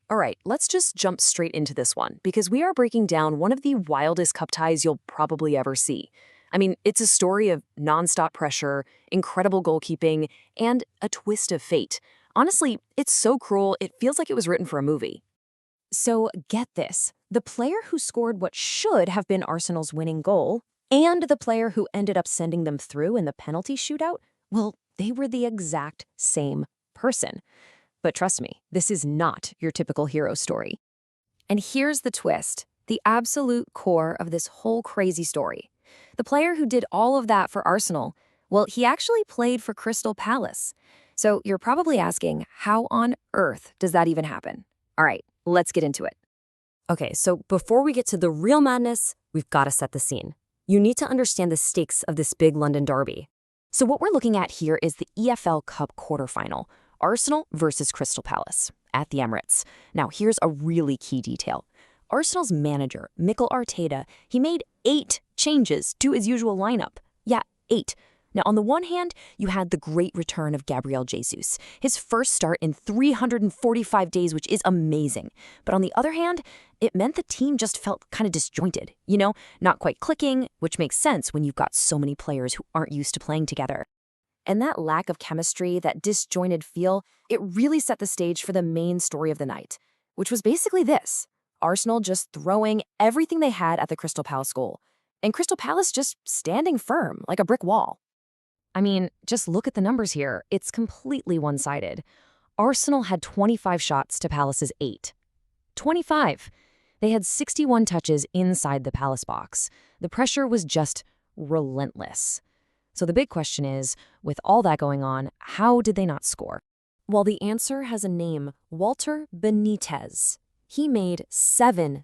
All right, let's just jump straight into this one because we are breaking down one of the wildest cup ties you'll probably ever see. I mean, it's a story of nonstop pressure, incredible goalkeeping, and a twist of fate. Honestly, it's so cruel, it feels like it was written for a movie. So get this, the player who scored what should have been Arsenal's winning goal and the player who ended up sending them through in the penalty shootout, well, they were the exact same person. But trust me, this is not your typical hero story. And here's the twist, the absolute core of this whole crazy story. The player who did all of that for Arsenal, well, he actually played for Crystal Palace. So you're probably asking, how on earth does that even happen? All right, let's get into it. Okay, so before we get to the real madness, we've got to set the scene. You need to understand the stakes of this big London derby. So what we're looking at here is the EFL Cup quarterfinal, Arsenal versus Crystal Palace at the Emirates. Now, here's a really key detail. Arsenal's manager, Mikel Arteta, he made 8 changes to his usual lineup. Yeah, 8. Now, on the one hand, you had the great return of Gabriel Jesus, his first start in 345 days, which is amazing. But on the other hand, it meant the team just felt kind of disjointed, not quite clicking, which makes sense when you've got so many players who aren't used to playing together. And that lack of chemistry, that disjointed feel, it really set the stage for the main story of the night, which was basically this: Arsenal just throwing everything they had at the Crystal Palace goal, and Crystal Palace just standing firm like a brick wall. I mean, just look at the numbers here. It's completely one-sided. Arsenal had 25 shots to Palace's 8. 25! They had 61 touches inside the Palace box. The pressure was just relentless. So the big question is, with all that going on, how did they not score? Well, the answer has a name: Walter Benitez. He made seven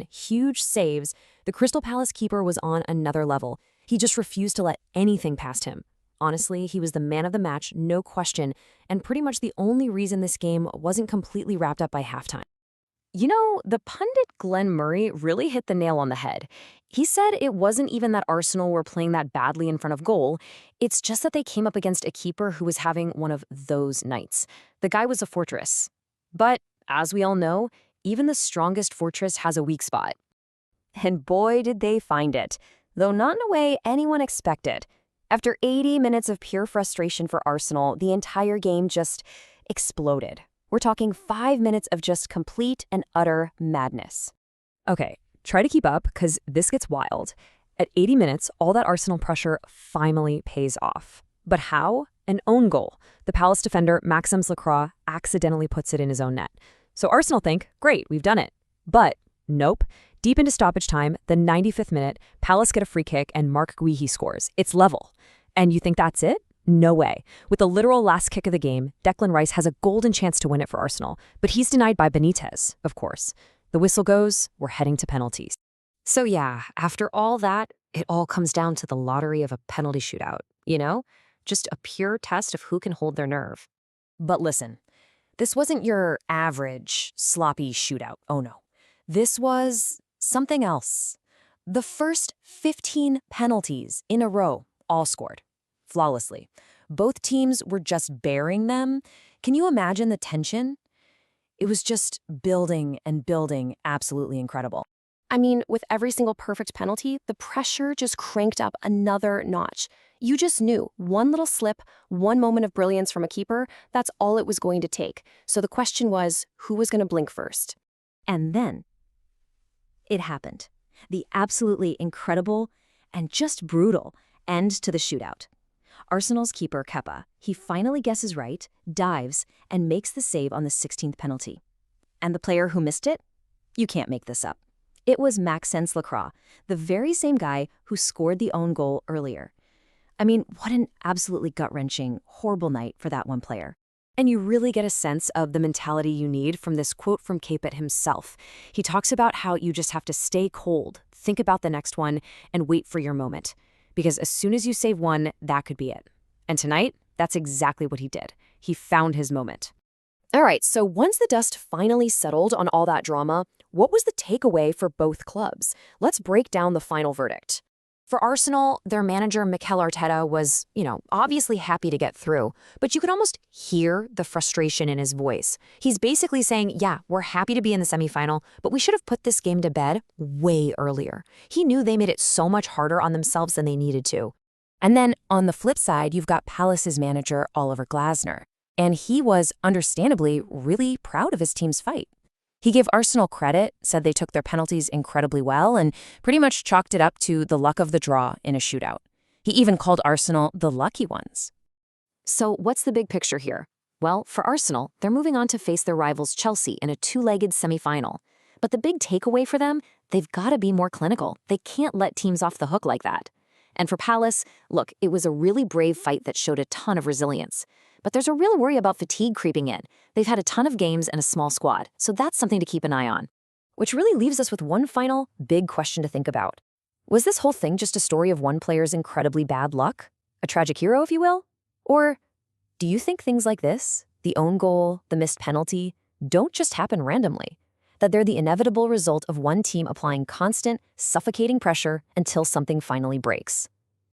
huge saves. The Crystal Palace keeper was on another level. He just refused to let anything past him. Honestly, he was the man of the match, no question, and pretty much the only reason this game wasn't completely wrapped up by halftime. The pundit Glenn Murray really hit the nail on the head. He said it wasn't even that Arsenal were playing that badly in front of goal. It's just that they came up against a keeper who was having one of those nights. The guy was a fortress. But, as we all know, even the strongest fortress has a weak spot. And boy, did they find it, though not in a way anyone expected. After 80 minutes of pure frustration for Arsenal, the entire game just exploded. We're talking 5 minutes of just complete and utter madness. Okay, try to keep up because this gets wild. At 80 minutes, all that Arsenal pressure finally pays off. But how? An own goal. The Palace defender, Maxence Lacroix, accidentally puts it in his own net. So Arsenal think, great, we've done it. But nope. Deep into stoppage time, the 95th minute, Palace get a free kick and Marc Guehi scores. It's level. And you think that's it? No way. With the literal last kick of the game, Declan Rice has a golden chance to win it for Arsenal, but he's denied by Benitez, of course. The whistle goes, we're heading to penalties. So yeah, after all that, it all comes down to the lottery of a penalty shootout, Just a pure test of who can hold their nerve. But listen, this wasn't your average, sloppy shootout. Oh no. This was something else. The first 15 penalties in a row, all scored flawlessly. Both teams were just bearing them. Can you imagine the tension? It was just building and building, absolutely incredible. I mean, with every single perfect penalty, the pressure just cranked up another notch. You just knew one little slip, one moment of brilliance from a keeper, that's all it was going to take. So the question was, who was going to blink first? And then it happened. The absolutely incredible and just brutal end to the shootout. Arsenal's keeper, Kepa, he finally guesses right, dives, and makes the save on the 16th penalty. And the player who missed it? You can't make this up. It was Maxence Lacroix, the very same guy who scored the own goal earlier. I mean, what an absolutely gut-wrenching, horrible night for that one player. And you really get a sense of the mentality you need from this quote from Kepa himself. He talks about how you just have to stay cold, think about the next one, and wait for your moment. Because as soon as you save one, that could be it. And tonight, that's exactly what he did. He found his moment. All right, so once the dust finally settled on all that drama, what was the takeaway for both clubs? Let's break down the final verdict. For Arsenal, their manager Mikel Arteta was, obviously happy to get through, but you could almost hear the frustration in his voice. He's basically saying, yeah, we're happy to be in the semifinal, but we should have put this game to bed way earlier. He knew they made it so much harder on themselves than they needed to. And then on the flip side, you've got Palace's manager, Oliver Glasner. And he was, understandably, really proud of his team's fight. He gave Arsenal credit, said they took their penalties incredibly well, and pretty much chalked it up to the luck of the draw in a shootout. He even called Arsenal the lucky ones. So what's the big picture here? Well, for Arsenal, they're moving on to face their rivals Chelsea in a two-legged semifinal. But the big takeaway for them, they've got to be more clinical. They can't let teams off the hook like that. And for Palace, look, it was a really brave fight that showed a ton of resilience. But there's a real worry about fatigue creeping in. They've had a ton of games and a small squad, so that's something to keep an eye on. Which really leaves us with one final, big question to think about. Was this whole thing just a story of one player's incredibly bad luck? A tragic hero, if you will? Or do you think things like this, the own goal, the missed penalty, don't just happen randomly? That they're the inevitable result of one team applying constant, suffocating pressure until something finally breaks?